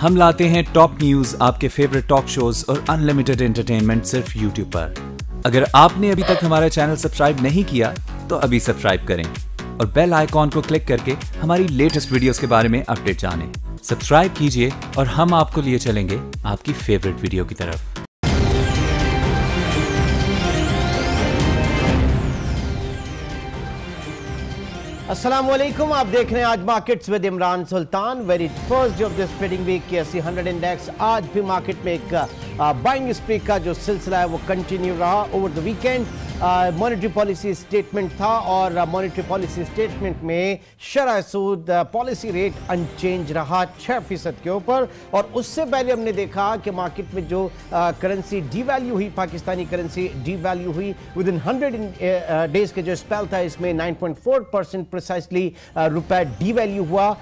हम लाते हैं top news, आपके फेवरेट टॉक शोज और अनलिमिटेड एंटरटेनमेंट सिर्फ यूट्यूब पर। अगर आपने अभी तक हमारा चैनल सब्सक्राइब नहीं किया तो अभी सब्सक्राइब करें और बेल आइकॉन को क्लिक करके हमारी लेटेस्ट वीडियोस के बारे में अपडेट जानें। सब्सक्राइब कीजिए और हम आपको लिए चलेंगे आपकी फेवरेट वीडियो की तरफ। अस्सलाम वालेकुम, आप देख रहे हैं आज markets with Imran Sultan. Very first day of this trading week के 80-100 इंडेक्स आज भी मार्केट में एक बाइंग स्प्री का जो सिलसिला है वो कंटिन्यू रहा। Over the weekend monetary policy statement था और मॉनेटरी पॉलिसी स्टेटमेंट में शरह सूद पॉलिसी रेट अनचेंज रहा 6% के ऊपर। और उससे पहले हमने देखा कि मार्केट में जो करेंसी डीवैल्यू हुई, पाकिस्तानी करेंसी डीवैल्यू हुई विद इन 100 डेज के जो स्पेल था, इसमें 9.4% प्रिसाइसली रुपए डीवैल्यू हुआ।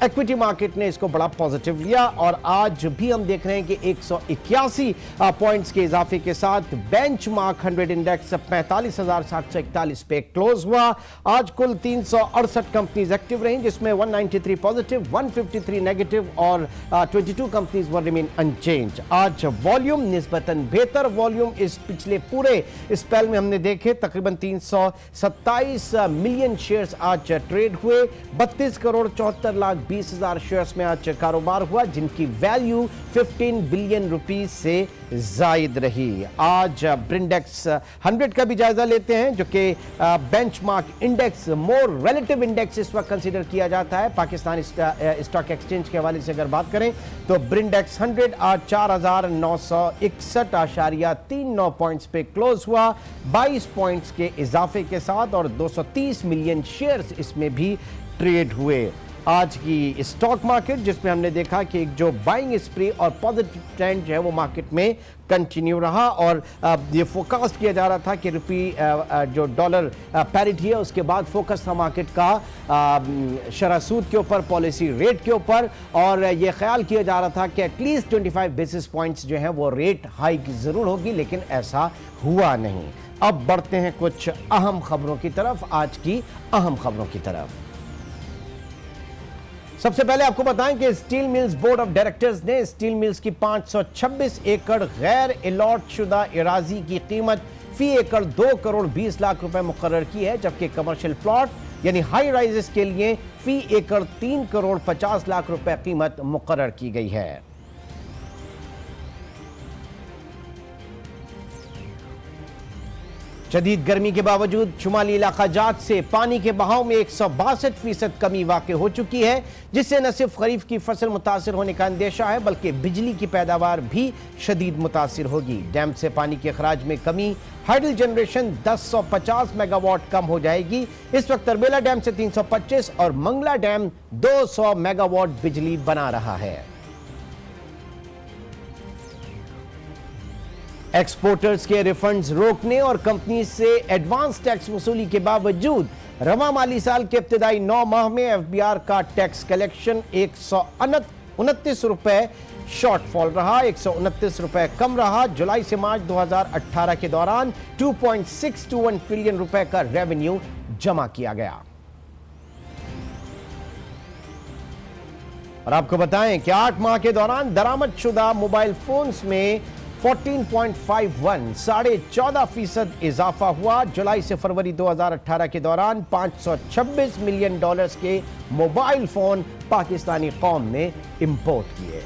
इक्विटी मार्केट ने इसको बड़ा पॉजिटिव लिया और आज भी हम देख रहे हैं कि 181 पॉइंट्स के इजाफे के साथ बेंचमार्क 100 इंडेक्स 45,741 पे क्लोज हुआ। आज कुल 368 कंपनीज एक्टिव रहीं, जिसमें 193 पॉजिटिव, 153 नेगेटिव और 22 कंपनीज वर रिमेन अनचेंज। आज वॉल्यूम निस्बतन बेहतर वॉल्यूम इस पिछले पूरे स्पेल में हमने देखे। तकरीबन 327 मिलियन शेयर्स आज ट्रेड हुए। 32 करोड़ 74 लाख 20,000 शेयर्स में आज कारोबार हुआ, जिनकी वैल्यू 15 बिलियन रुपीस से जायद रही। आज ब्रिंडेक्स 100 का भी जायजा लेते हैं, जो कि बेंचमार्क इंडेक्स मोर रिलेटिव इंडेक्स इस वक्त कंसीडर किया जाता है। पाकिस्तान स्टॉक एक्सचेंज के हवाले से अगर बात करें तो ब्रिंडेक्स 100 आज 4,961.39 पॉइंट्स पे क्लोज हुआ, 22 पॉइंट्स के इजाफे के साथ, और 230 मिलियन शेयर्स इसमें भी ट्रेड हुए। आज की स्टॉक मार्केट जिसमें हमने देखा कि एक जो बाइंग स्प्री और पॉजिटिव ट्रेंड जो है वो मार्केट में कंटिन्यू रहा। और ये फोकस किया जा रहा था कि रुपी जो डॉलर पैरिटी है उसके बाद फोकस था मार्केट का शरह सूद के ऊपर, पॉलिसी रेट के ऊपर, और ये ख्याल किया जा रहा था कि एटलीस्ट 25 बेसिस पॉइंट्स जो है वो रेट हाइक जरूर होगी, लेकिन ऐसा हुआ नहीं। अब बढ़ते हैं कुछ अहम खबरों की तरफ। आज की अहम खबरों की तरफ सबसे पहले आपको बताएं कि steel mills board of directors ने स्टील मिल्स की 526 एकड़ गैर अलॉट शुदा इराजी की कीमत फी एकड़ 2 करोड़ 20 लाख रुपए मुकर्रर की है, जबकि कमर्शियल प्लॉट यानी हाई राइजेस के लिए फी एकड़ 3 करोड़ 50 लाख रुपए कीमत मुकर्रर की गई है। शदीद गर्मी के बावजूद शुमाली इलाका जात से पानी के बहाव में 162% कमी वाक़ हो चुकी है, जिससे न सिर्फ खरीफ की फसल मुतासिर होने का अंदेशा है बल्कि बिजली की पैदावार भी शदीद मुतासिर होगी। डैम से पानी के अखराज में कमी, हाइडल जनरेशन 1050 मेगावाट कम हो जाएगी। इस वक्त तरबेला डैम से 325 और मंगला डैम 200 मेगावाट बिजली बना रहा है। एक्सपोर्टर्स के रिफंड्स रोकने और कंपनी से एडवांस टैक्स वसूली के बावजूद रवा माली साल के इब्तिदाई 9 माह में एफबीआर का टैक्स कलेक्शन 129 रुपए शॉर्टफॉल रहा, 129 रुपए कम रहा। जुलाई से मार्च 2018 के दौरान 2.621 ट्रिलियन रुपए का रेवेन्यू जमा किया गया। और आपको बताएं कि 8 माह के दौरान दरामद शुदा मोबाइल फोन्स में 14.51 14.5% इजाफा हुआ। जुलाई से फरवरी 2018 के दौरान 526 मिलियन डॉलर्स के मोबाइल फोन पाकिस्तानी कौम ने इंपोर्ट किए।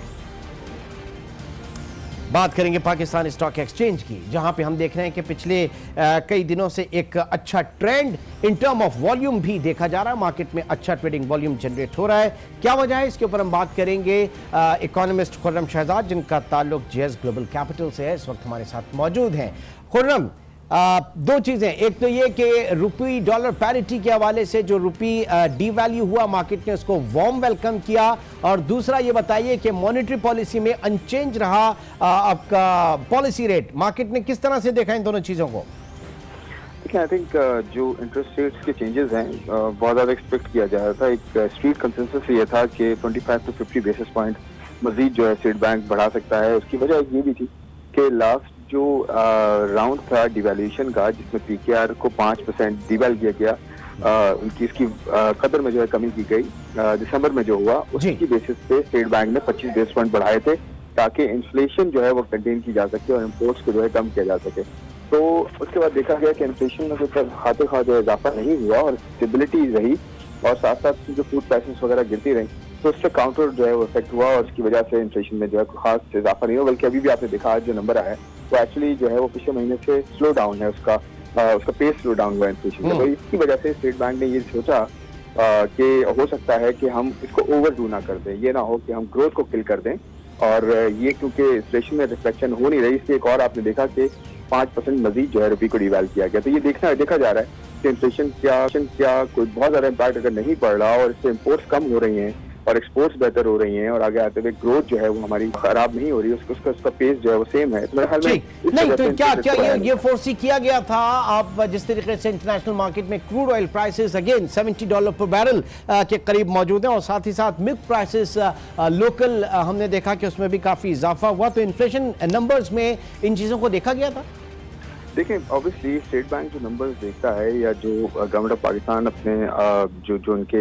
बात करेंगे पाकिस्तान स्टॉक एक्सचेंज की, जहां पे हम देख रहे हैं कि पिछले कई दिनों से एक अच्छा trend in term of volume भी देखा जा रहा है। मार्केट में अच्छा ट्रेडिंग वॉल्यूम जनरेट हो रहा है। क्या वजह है, इसके ऊपर हम बात करेंगे इकोनॉमिस्ट खुर्रम शहजाद, जिनका ताल्लुक जेएस ग्लोबल कैपिटल से है, इस वक्त हमारे साथ मौजूद हैं। खुर्रम, दो चीजें, एक तो ये कि रुपी डॉलर पैरिटी के हवाले से जो रुपी डीवैल्यू हुआ, मार्केट ने उसको वार्म वेलकम किया, और दूसरा ये बताइए कि मॉनेटरी पॉलिसी में अनचेंज रहा आपका पॉलिसी रेट, मार्केट ने किस तरह से देखा इन दोनों चीजों को? आई थिंक जो इंटरेस्ट रेट्स के चेंजेस हैं बहुत ज़्यादा एक्सपेक्ट किया जा रहा था। एक स्ट्रीट कंसेंसस ये था कि 25 to 50 बेसिस पॉइंट मजीद जो है स्टेट बैंक बढ़ा सकता है। उसकी वजह ये भी थी कि लास्ट जो राउंड था डिवैल्यूएशन का, जिसमें पीकेआर को 5% डिवैल किया गया, उनकी इसकी कदर में जो है कमी की गई। दिसंबर में जो हुआ उसकी बेसिस पे स्टेट बैंक ने 25 बेस पॉइंट बढ़ाए थे ताकि इन्फ्लेशन जो है वो कंटेन की जा सके और इम्पोर्ट्स को जो है कम किया जा सके। तो उसके बाद देखा गया कि इन्फ्लेशन में तो खाते खा जो इजाफा नहीं हुआ और स्टेबिलिटी रही और साथ साथ जो फूड प्राइसेस वगैरह गिरती रही, तो उससे काउंटर जो है वो इफेक्ट हुआ और उसकी वजह से इन्फ्लेशन में जो है खास इजाफा नहीं हुआ, बल्कि अभी भी आपने देखा जो नंबर आया है वो एक्चुअली जो है वो पिछले महीने से स्लो डाउन है, उसका पेस स्लो डाउन हुआ इन्फ्लेशन का। तो इसकी वजह से स्टेट बैंक ने ये सोचा कि हो सकता है कि हम इसको ओवरडू ना कर दें, ये ना हो कि हम ग्रोथ को किल कर दें। और ये क्योंकि इन्फ्लेशन में रिफ्लेक्शन हो नहीं रही, इसलिए एक और आपने देखा कि 5% मजीद जो है रुपये को डिवैल्यू किया गया। तो ये देखा जा रहा है कि इन्फ्लेशन क्या कोई बहुत ज्यादा इम्पैक्ट अगर नहीं पड़ रहा और इससे इम्पोर्ट्स कम हो रही हैं और एक्सपोर्ट्स बेहतर हो रही हैं और आगे आते हुए ग्रोथ जो है वो हमारी खराब नहीं हो रही, उसका पेस जो है वो सेम है। तो मेरे ख्याल में नहीं, तो क्या ये फोर्सी किया गया था? आप जिस तरीके से इंटरनेशनल मार्केट में क्रूड ऑयल प्राइसेस अगेन $70 पर बैरल के करीब मौजूद हैं और साथ ही साथ मिल्क प्राइसेस लोकल हमने देखा कि उसमें भी काफी इजाफा हुआ, तो इन्फ्लेशन नंबर्स में इन चीजों को देखा गया था? देखिए, ऑब्वियसली स्टेट बैंक जो नंबर्स देखता है या जो गवर्नमेंट ऑफ पाकिस्तान अपने जो उनके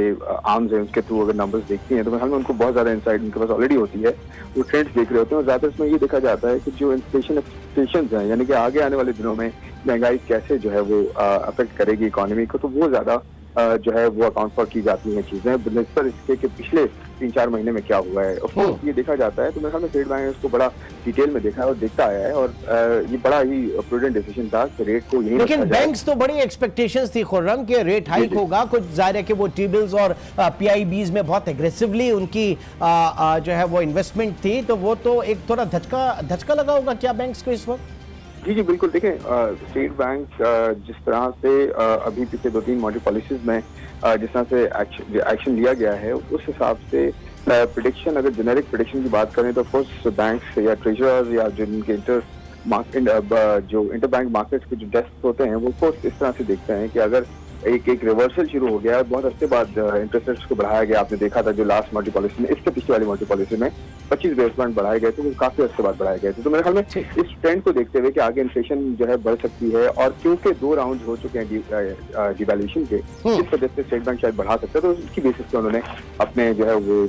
आर्म्स हैं उसके थ्रू अगर नंबर्स देखती हैं तो मेरे ख्याल में उनको बहुत ज़्यादा इंसाइट उनके पास ऑलरेडी होती है, वो ट्रेंड्स देख रहे होते हैं और ज़्यादा इसमें ये देखा जाता है कि जो इन्फ्लेशन एक्सपेक्टेशंस हैं, यानी कि आगे आने वाले दिनों में महंगाई कैसे जो है वो अफेक्ट करेगी इकोनॉमी को, तो वो ज़्यादा जो है वो अकाउंट फॉर की जाती हैं चीज़ें बनस्पत इसके कि पिछले 3-4 महीने में क्या हुआ है। ऑफकोर्स ये देखा जाता है, तो मेरे ख्याल में स्टेट बैंक ने उसको बड़ा डिटेल में देखा है और देखता आया है और ये बड़ा ही प्रूडेंट डिसीजन था कि रेट को यही। लेकिन बैंक्स तो बड़ी एक्सपेक्टेशंस थी खुर्रम के रेट हाइक होगा, कुछ जाहिर है कि वो टी-बिल्स और पीआईबीज में बहुत एग्रेसिवली उनकी जो है वो इन्वेस्टमेंट थी, तो वो तो एक थोड़ा धचका लगा होगा क्या बैंक्स को इस वक्त? जी बिल्कुल। देखें, स्टेट बैंक जिस तरह से अभी पिछले 2-3 मॉनेटरी पॉलिसीज में जिस तरह से एक्शन लिया गया है, उस हिसाब से प्रेडिक्शन, अगर जेनेरिक प्रेडिक्शन की बात करें तो ऑफकोर्स बैंक्स या ट्रेजरर्स या जो इनके इंटर बैंक मार्केट्स के जो डेस्क होते हैं वो ऑफकोर्स इस तरह से देखते हैं कि अगर एक रिवर्सल शुरू हो गया है, बहुत अरसे बाद इंटरेस्ट रेट्स को बढ़ाया गया, आपने देखा था जो लास्ट मॉनेटरी पॉलिसी में, इससे पिछले वाली मॉनेटरी पॉलिसी में 25 बेस पॉइंट बढ़ाए गए थे, वो काफी अरसे बाद बढ़ाए गए थे। तो मेरे ख्याल में इस ट्रेंड को देखते हुए कि आगे इन्फ्लेशन जो है बढ़ सकती है और क्योंकि 2 राउंड हो चुके हैं डिवैल्यूएशन के, इस वजह से स्टेट बैंक शायद बढ़ा सकता है, तो इसकी बेसिस पे उन्होंने अपने जो है वो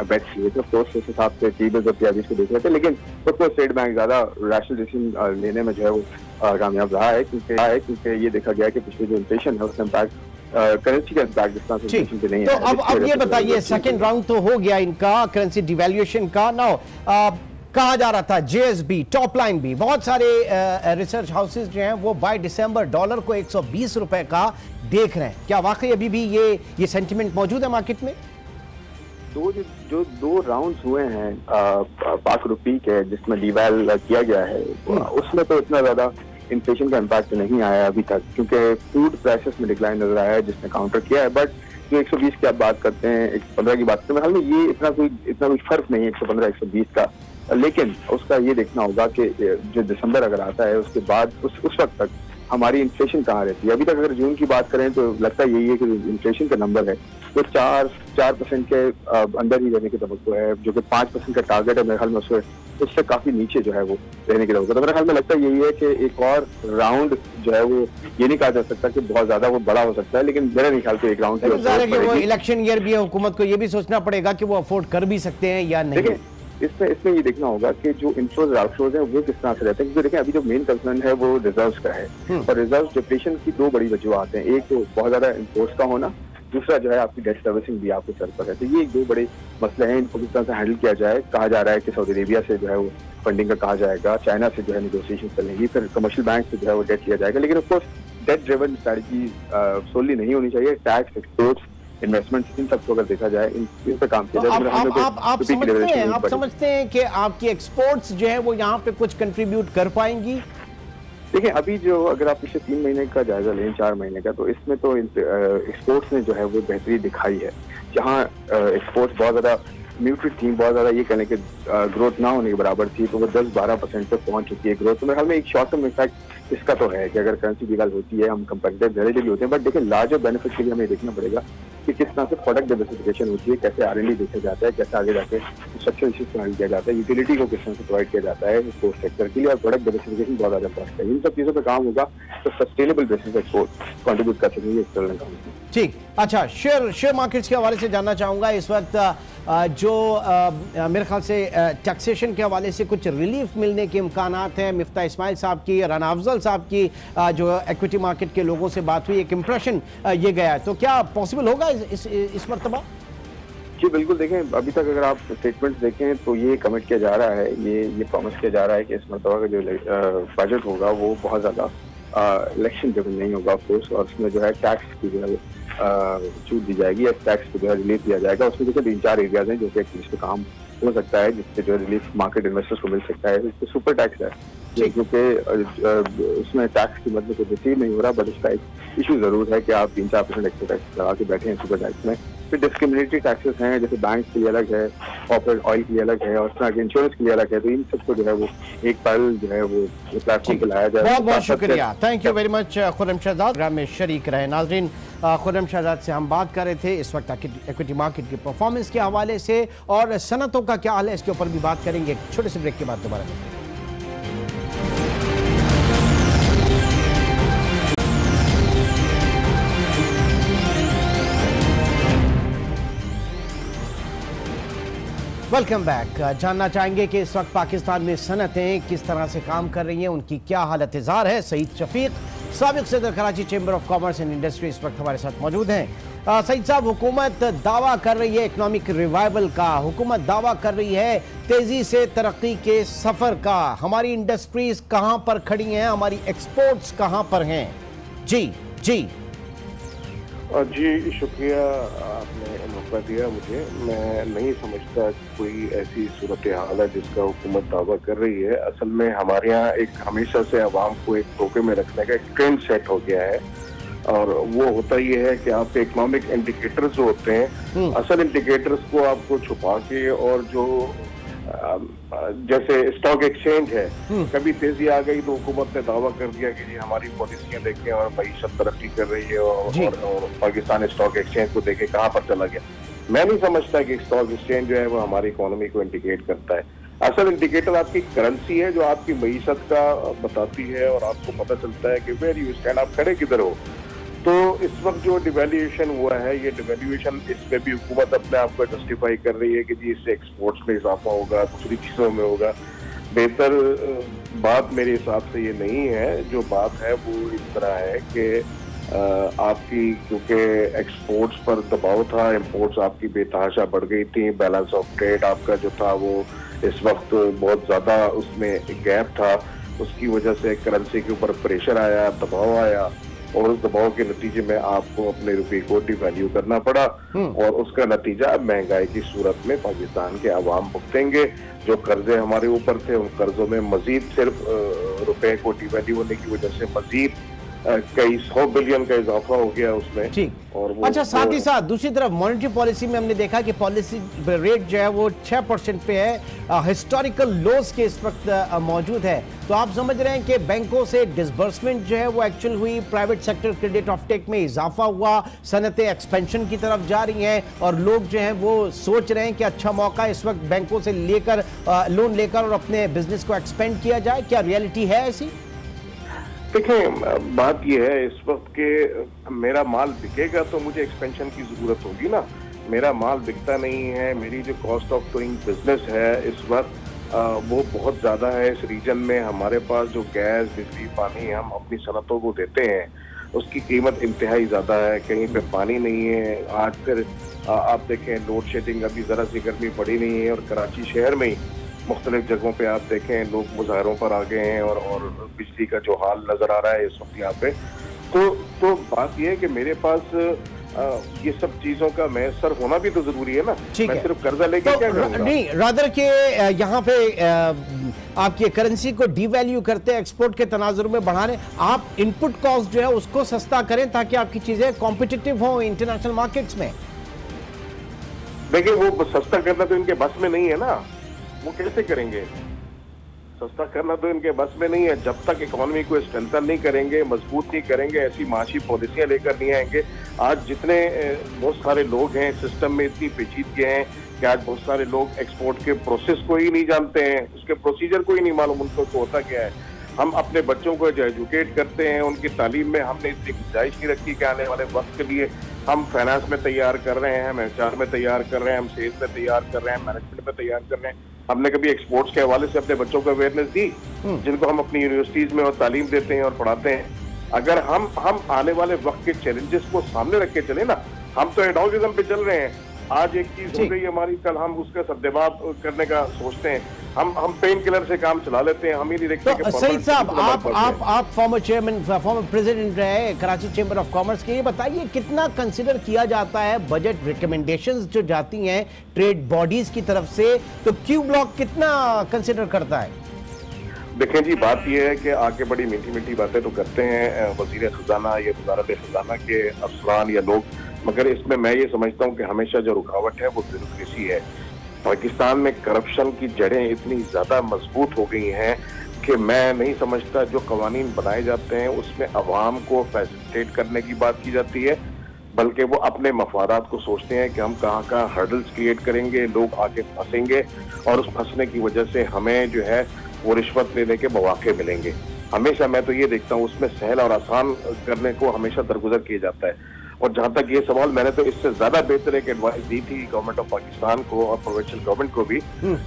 बेट्स लिए थे। ऑफकोर्स उस हिसाब से टी-बिल्स और पीआईबीज को देख रहे थे, लेकिन ऑफकोर्स स्टेट बैंक ज्यादा रैशनल डिसीजन लेने में जो है वो कामयाब रहा है क्योंकि ये देखा गया कि पिछले जो इन्फ्लेशन है उसका इम्पैक्ट करेंसी का इम्पैक्ट जिस तरह से इन्फ्लेशन पे नहीं है। तो अब ये बताइए, सेकंड राउंड तो हो गया इनका करेंसी डिवैल्यूएशन का। नाउ कहा जा रहा था जेएसबी, टॉप लाइन भी, बहुत सारे रिसर्च हाउसेस जो हैं वो बाय दिसंबर डॉलर को 120 रुपए का देख रहे हैं। क्या वाकई अभी भी ये सेंटिमेंट मौजूद है मार्केट में? जो 2 राउंड्स हुए हैं पाक रुपी के जिसमें डिवैल किया गया है, उसमें तो इतना ज्यादा इन्फ्लेशन का इम्पैक्ट नहीं आया अभी तक, क्योंकि फूड प्राइसेस में डिक्लाइन नजर आया है जिसने काउंटर किया है। बट जो 120 की आप बात करते हैं, 115 की बात करते हैं, मेरे ख्याल में ये इतना कोई फर्क नहीं है 115-120 का, लेकिन उसका ये देखना होगा कि जो दिसंबर अगर आता है उसके बाद उस वक्त तक हमारी इन्फ्लेशन कहाँ रहती है। अभी तक अगर जून की बात करें तो लगता यही है कि इन्फ्लेशन का नंबर है वो 4% के अंदर ही रहने की तवक्को है, जो कि 5% का टारगेट है मेरे ख्याल में उससे काफी नीचे जो है वो रहने की तवक्को। तो मेरे ख्याल में लगता यही है कि एक और राउंड जो है वो ये नहीं कहा जा सकता कि बहुत ज्यादा वो बड़ा हो सकता है, लेकिन मेरे ख्याल से एक राउंड वो इलेक्शन ईयर भी है, हुकूमत को ये भी सोचना पड़ेगा कि वो अफोर्ड कर भी सकते हैं या नहीं। इसमें ये देखना होगा कि जो इनफ्लोज और आउटफ्लोज है वो किस तरह से रहते हैं, क्योंकि देखें अभी जो मेन कंसर्न है वो रिजर्व्स का है और रिजर्व डिप्लेशन की 2 बड़ी वजूहत हैं। एक तो बहुत ज्यादा इम्पोर्ट्स का होना, दूसरा जो है आपकी डेट सर्विसिंग भी आपके सर पर है। तो ये 2 बड़े मसले हैं, इनको किस तरह से हैंडल किया जाए। कहा जा रहा है कि सऊदी अरेबिया से जो है वो फंडिंग का कहा जाएगा, चाइना से जो है नेगोशिएशन चलेंगी, फिर कमर्शियल बैंक से जो है वो डेट लिया जाएगा। लेकिन ऑफकोर्स डेट ड्रिवन स्ट्रैटेजी सोली नहीं होनी चाहिए। टैक्स, एक्सपोर्ट्स, इन्वेस्टमेंट, इन सबको अगर देखा जाए इन पर काम किया जाए। आप समझते हैं कि आपकी एक्सपोर्ट्स जो है वो यहाँ पे कुछ कंट्रीब्यूट कर पाएंगी? देखिए, अभी जो अगर आप पिछले 3 महीने का जायजा लें, 4 महीने का, तो इसमें तो एक्सपोर्ट्स ने जो है वो बेहतरी दिखाई है। जहाँ एक्सपोर्ट्स बहुत ज्यादा म्यूटेड थी, बहुत ज्यादा ये कहने के ग्रोथ ना होने के बराबर थी, तो वो 10-12% तक पहुंच चुकी है ग्रोथ। तो मेरे ख्याल में एक शॉर्ट टर्म इफेक्ट इसका तो है कि अगर करेंसी डिवैल्यू होती है, हम कंपैरेटिव रिलेटिवली होते हैं, बट देखिए लार्जर बेनिफिट के लिए हमें देखना पड़ेगा कि किस तरह से प्रोडक्ट डाइवर्सिफिकेशन होती है, कैसे R&D देखा जाता है, कैसे आगे जाके स्ट्रक्चरल इश्यूज प्रोवाइड किया जाता है, यूटिलिटी को किस तरह से प्रोवाइड किया जाता है एक्सपोर्ट सेक्टर के लिए, और प्रोडक्ट डाइवर्सिफिकेशन बहुत ज्यादा इंपॉर्टेंट है। इन सब चीजों पर काम होगा तो सस्टेनेबल बेसिस पे एक्सपोर्ट कंट्रीब्यूट कर सकेंगे एक्सटर्नल इकोनॉमी। ठीक, अच्छा, शेयर मार्केट्स के हवाले से जानना चाहूंगा इस वक्त जो मेरे ख्याल से टैक्सेशन के हवाले से कुछ रिलीफ मिलने के इम्कानात हैं। मिफ्ता इस्माइल साहब की, राना अफजल साहब की जो इक्विटी मार्केट के लोगों से बात हुई, एक इम्प्रेशन ये गया है, तो क्या पॉसिबल होगा इस मरतबा? जी बिल्कुल, देखें अभी तक अगर आप स्टेटमेंट्स देखें तो ये कमिट किया जा रहा है, ये प्रॉमिस किया जा रहा है कि इस मरतबा का जो बजट होगा वो बहुत ज़्यादा इलेक्शन ड्रिवन नहीं होगा ऑफकोर्स, और उसमें जो है टैक्स की जो है छूट दी जाएगी या टैक्स को जो है रिलीफ दिया जाएगा। उसमें देखिए 3-4 एरियाज हैं जो कि एक्चुअली पे काम हो सकता है, जिससे जो है रिलीफ मार्केट इन्वेस्टर्स को मिल सकता है। इसमें सुपर टैक्स है क्योंकि उसमें टैक्स की मदद को रिसीव नहीं हो रहा, बट इसका एक इशू जरूर है कि आप 3-4% एक्स्ट्रा टैक्स लगा के बैठे हैं सुपर टैक्स में। फिर डिस्क्रिमिनेटरी टैक्सेस हैं, जैसे बैंक के लिए अलग है, कॉर्पोरेट ऑयल के लिए अलग है, और इस तरह के इंश्योरेंस के लिए अलग है। तो इन सबको जो है वो एक पैरेलल जो है वो प्लेटफॉर्म पे लाया जाए। बहुत बहुत शुक्रिया, thank you very much Khurram Shahzad programme में शरीक रहे। नाजरीन, खुर्रम शहजाद से हम बात कर रहे थे इस वक्त इक्विटी मार्केट की परफॉर्मेंस के हवाले से, और सनतों का क्या हाल है इसके ऊपर भी बात करेंगे। एक छोटे से ब्रेक के बाद दोबारा मिलेंगे। Welcome back. जानना चाहेंगे कि इस वक्त पाकिस्तान में सनतें किस तरह से काम कर रही हैं, उनकी क्या हालत जार है। सईद शफीक, साबिक सदर Karachi chamber of commerce and industry, इस वक्त हमारे साथ मौजूद हैं। सईद साहब, हुकूमत दावा कर रही है इकोनॉमिक रिवाइवल का, हुकूमत दावा कर रही है तेजी से तरक्की के सफर का। हमारी इंडस्ट्रीज कहां पर खड़ी हैं, हमारी एक्सपोर्ट्स कहां पर हैं? जी जी जी, शुक्रिया, आपने मौका दिया मुझे। मैं नहीं समझता कि कोई ऐसी सूरत हाल है जिसका हुकूमत दावा कर रही है। असल में हमारे यहाँ एक हमेशा से अवाम को एक धोखे में रखने का एक ट्रेंड सेट हो गया है, और वो होता ये है कि आपके इकोनॉमिक इंडिकेटर्स जो होते हैं, असल इंडिकेटर्स को आपको छुपा के, और जो जैसे स्टॉक एक्सचेंज है, कभी तेजी आ गई तो हुकूमत ने दावा कर दिया कि जी हमारी पॉलिसियां देखें और मईशत तरक्की कर रही है, और पाकिस्तान स्टॉक एक्सचेंज को देखे कहाँ पर चला गया। मैं नहीं समझता कि स्टॉक एक्सचेंज जो है वो हमारी इकोनॉमी को इंडिकेट करता है। असल इंडिकेटर आपकी करेंसी है जो आपकी मईशत का बताती है, और आपको पता चलता है कि वेयर यू स्टैंड, आप खड़े किधर हो। तो इस वक्त जो डिवैल्यूएशन हुआ है, ये डिवैल्यूएशन, इसमें भी हुकूमत अपने आप को जस्टिफाई कर रही है कि जी इससे एक्सपोर्ट्स में इजाफा होगा, दूसरी चीज़ों में होगा। बेहतर बात मेरे हिसाब से ये नहीं है। जो बात है वो इस तरह है कि आपकी, क्योंकि एक्सपोर्ट्स पर दबाव था, इम्पोर्ट्स आपकी बेतहाशा बढ़ गई थी, बैलेंस ऑफ ट्रेड आपका जो था वो इस वक्त बहुत ज़्यादा उसमें गैप था, उसकी वजह से करेंसी के ऊपर प्रेशर आया, दबाव आया, और उस दबाव के नतीजे में आपको अपने रुपये को डिवैल्यू करना पड़ा, और उसका नतीजा महंगाई की सूरत में पाकिस्तान के अवाम भुगतेंगे। जो कर्जे हमारे ऊपर थे, उन कर्जों में मजीद सिर्फ रुपए को डिवैल्यू होने की वजह से मजीद कई 100 बिलियन का इजाफा हो गया उसमें। ठीक, और वो अच्छा, साथ ही साथ दूसरी तरफ मॉनेटरी पॉलिसी में हमने देखा कि पॉलिसी रेट जो है वो 6% पे है, हिस्टोरिकल लोज के इस वक्त मौजूद है। तो आप समझ रहे हैं कि बैंकों से डिसबर्समेंट जो है वो एक्चुअल हुई, प्राइवेट सेक्टर क्रेडिट ऑफटेक में इजाफा हुआ, सनतें एक्सपेंशन की तरफ जा रही हैं, और लोग जो हैं वो सोच रहे हैं कि अच्छा मौका इस वक्त बैंकों से लेकर लोन लेकर और अपने बिजनेस को एक्सपेंड किया जाए। क्या रियलिटी है ऐसी? देखें, बात यह है इस वक्त के मेरा माल बिकेगा तो मुझे एक्सपेंशन की जरूरत होगी ना। मेरा माल बिकता नहीं है, मेरी जो कॉस्ट ऑफ डूइंग बिजनेस है इस वक्त वो बहुत ज़्यादा है। इस रीजन में हमारे पास जो गैस, बिजली, पानी हम अपनी सनतों को देते हैं, उसकी कीमत इंतहाई ज़्यादा है। कहीं पे पानी नहीं है। आज फिर आप देखें, लोड शेडिंग, अभी ज़रा सी गर्मी पड़ी नहीं है, और कराची शहर में ही मुख्तलिफ जगहों पे आप देखें लोग मुजाहरों पर आ गए हैं, और बिजली का जो हाल नजर आ रहा है इस वक्त यहाँ पे। तो बात यह है कि मेरे पास ये सब चीजों का मैसर होना भी तो जरूरी है ना। मैं सिर्फ कर्जा लेके तो क्या करूंगा? नहीं, रादर के यहाँ पे आपकी करेंसी को डिवैल्यू करते, एक्सपोर्ट के तनाजुर में बढ़ा रहे, आप इनपुट कॉस्ट जो है उसको सस्ता करें ताकि आपकी चीजें कॉम्पिटिटिव हो इंटरनेशनल मार्केट्स में। देखिए, वो सस्ता करना तो इनके बस में नहीं है ना, वो कैसे करेंगे? सस्ता करना तो इनके बस में नहीं है। जब तक इकोनॉमी को स्ट्रेंथन नहीं करेंगे, मजबूत नहीं करेंगे, ऐसी माशी पॉलिसियां लेकर नहीं आएंगे। आज जितने बहुत सारे लोग हैं सिस्टम में, इतनी पेचीदगी हैं कि आज बहुत सारे लोग एक्सपोर्ट के प्रोसेस को ही नहीं जानते हैं, उसके प्रोसीजर को ही नहीं मालूम उनको तो होता क्या है। हम अपने बच्चों को जो एजुकेट करते हैं, उनकी तालीम में हमने इतनी गुंजाइश नहीं रखी कि आने वाले वक्त के लिए हम फाइनेंस में तैयार कर रहे हैं, हम HR में तैयार कर रहे हैं, हम सेल्स में तैयार कर रहे हैं, मैनेजमेंट में तैयार कर रहे हैं। हमने कभी एक्सपोर्ट्स के हवाले से अपने बच्चों को अवेयरनेस दी, जिनको हम अपनी यूनिवर्सिटीज में और तालीम देते हैं और पढ़ाते हैं। अगर हम आने वाले वक्त के चैलेंजेस को सामने रख के चले ना, हम तो एडोगिज्म पे चल रहे हैं। आज एक चीज हो गई हमारी, कल हम उसका सद्देबाब करने का सोचते हैं। हम पेन किलर से काम चला लेते हैं, हम ही नहीं देखते तो सईद साहब, आप फॉर्मर चेयरमैन, फॉर्मर प्रेसिडेंट रहे कराची चेंबर ऑफ कॉमर्स के, ये बताइए कितना कंसिडर किया जाता है बजट रिकमेंडेशंस जो जाती हैं ट्रेड बॉडीज की तरफ से, तो क्यू ब्लॉक कितना कंसिडर करता है? देखें जी, बात यह है कि आगे बड़ी मीठी मीठी बातें तो करते हैं वजीर खजाना या वजारत खजाना के अफसरान या लोग, मगर इसमें मैं ये समझता हूँ कि हमेशा जो रुकावट है वो ब्यूरोक्रेसी है। पाकिस्तान में करप्शन की जड़ें इतनी ज्यादा मजबूत हो गई हैं कि मैं नहीं समझता जो कवानीन बनाए जाते हैं उसमें अवाम को फैसिलिटेट करने की बात की जाती है, बल्कि वो अपने मफादात को सोचते हैं कि हम कहाँ कहाँ हर्डल्स क्रिएट करेंगे, लोग आके फंसेंगे और उस फंसने की वजह से हमें जो है वो रिश्वत लेने के मौके मिलेंगे। हमेशा मैं तो ये देखता हूँ उसमें सहल और आसान करने को हमेशा दरगुजर किया जाता है। और जहां तक ये सवाल, मैंने तो इससे ज्यादा बेहतर एक एडवाइस दी थी गवर्नमेंट ऑफ पाकिस्तान को और प्रोविंशियल गवर्नमेंट को भी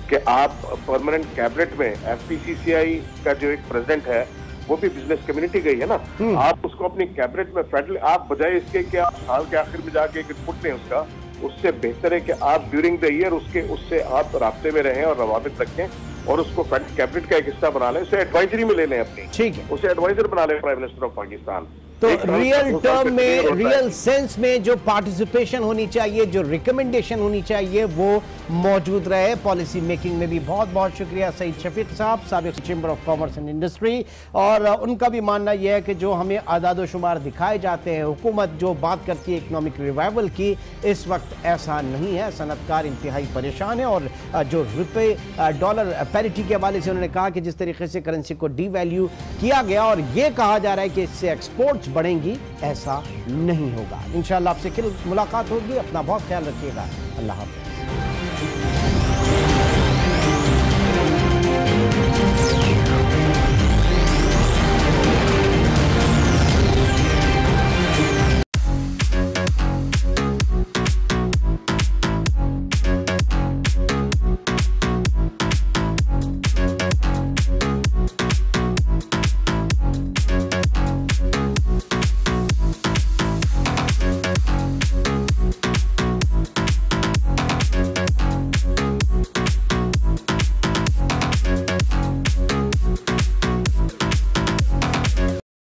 कि आप परमानेंट कैबिनेट में FPCCI का जो एक प्रेसिडेंट है वो भी बिजनेस कम्युनिटी गई है ना, आप उसको अपनी कैबिनेट में फेडरल, आप बजाय इसके कि आप साल के आखिर में जाके एक रिपोर्ट लें उसका, उससे बेहतर है कि आप ड्यूरिंग द ईयर उससे आप राब्ते में रहें और रवाबित रखें और उसको कैबिनेट का एक हिस्सा बना लें, उसे एडवाइजरी में ले लें अपनी, ठीक है, उसे एडवाइजर बना लें प्राइम मिनिस्टर ऑफ पाकिस्तान। तो रियल टर्म में, रियल सेंस में जो पार्टिसिपेशन होनी चाहिए, जो रिकमेंडेशन होनी चाहिए, वो मौजूद रहे पॉलिसी मेकिंग में भी। बहुत बहुत शुक्रिया सईद शफीक साहब, साबिक chamber of commerce and industry. और उनका भी मानना यह है कि जो हमें आदाद शुमार दिखाए जाते हैं, हुकूमत जो बात करती है इकोनॉमिक रिवाइवल की, इस वक्त ऐसा नहीं है। सनतकार इंतहाई परेशान है और जो रुपए डॉलर पैरिटी के हवाले से उन्होंने कहा कि जिस तरीके से करेंसी को डीवैल्यू किया गया और ये कहा जा रहा है कि इससे एक्सपोर्ट्स बढ़ेंगी, ऐसा नहीं होगा। इंशाअल्लाह आपसे कल मुलाकात होगी। अपना बहुत ख्याल रखिएगा। अल्लाह हाफ़िज़।